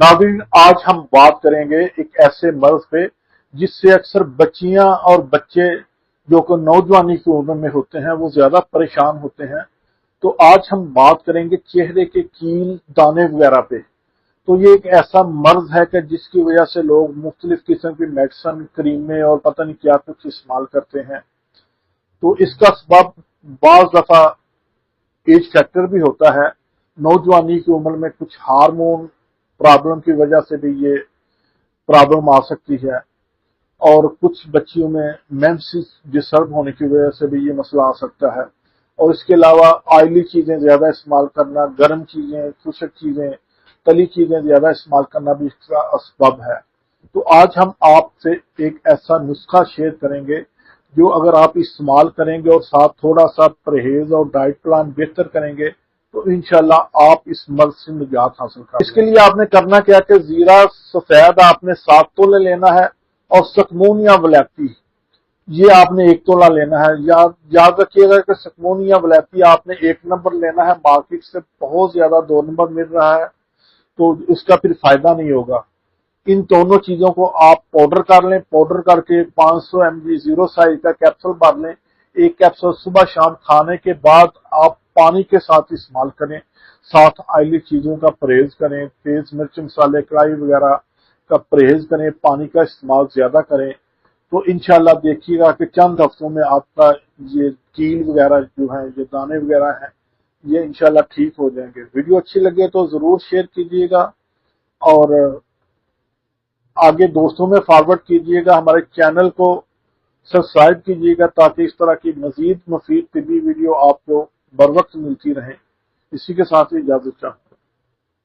नाज़रीन, आज हम बात करेंगे एक ऐसे मर्ज पे जिससे अक्सर बच्चियां और बच्चे जो कि नौजवानी की उम्र में होते हैं वो ज्यादा परेशान होते हैं। तो आज हम बात करेंगे चेहरे के कील, दाने वगैरह पे। तो ये एक ऐसा मर्ज है कि जिसकी वजह से लोग मुख्तलिफ किस्म की मेडिसिन, क्रीमें और पता नहीं क्या कुछ इस्तेमाल करते हैं। तो इसका सबब बाज दफा एज फैक्टर भी होता है। नौजवानी की उम्र में कुछ हार्मोन प्रॉब्लम की वजह से भी ये प्रॉब्लम आ सकती है, और कुछ बच्चियों में मेंसेस डिस्टर्ब होने की वजह से भी ये मसला आ सकता है। और इसके अलावा ऑयली चीजें ज्यादा इस्तेमाल करना, गर्म चीजें, खुशक चीजें, तली चीजें ज्यादा इस्तेमाल करना भी इसका असबाब है। तो आज हम आपसे एक ऐसा नुस्खा शेयर करेंगे जो अगर आप इस्तेमाल करेंगे और साथ थोड़ा सा परहेज और डाइट प्लान बेहतर करेंगे तो इंशाल्लाह आप इस मर्ज से निजात हासिल कर। इसके लिए आपने करना क्या कि जीरा सफेद आपने 7 तोले लेना है, और सकमोनिया वलैती ये आपने 1 तोला लेना है। याद रखिएगा कि सकमोनिया वलैती आपने 1 नंबर लेना है, मार्केट से बहुत ज्यादा 2 नंबर मिल रहा है तो उसका फिर फायदा नहीं होगा। इन दोनों चीजों को आप पाउडर कर लें। पाउडर करके 500 mg 0 साइज का कैप्सूल भर लें। एक कैप्सूल सुबह शाम खाने के बाद आप पानी के साथ इस्तेमाल करें। साथ ऑयली चीजों का परहेज करें, तेज मिर्च मसाले, कढ़ाई वगैरह का परहेज करें, पानी का इस्तेमाल ज्यादा करें। तो इंशाल्लाह देखिएगा कि चंद हफ्तों में आपका ये कील वगैरह जो है, ये दाने वगैरह हैं, ये इंशाल्लाह ठीक हो जाएंगे। वीडियो अच्छी लगे तो जरूर शेयर कीजिएगा और आगे दोस्तों में फॉरवर्ड कीजिएगा। हमारे चैनल को सब्सक्राइब कीजिएगा ताकि इस तरह की मजीद मुफीद तिबी वीडियो आपको बर वक्त मिलती रहे। इसी के साथ ही इजाजत चाहूँ।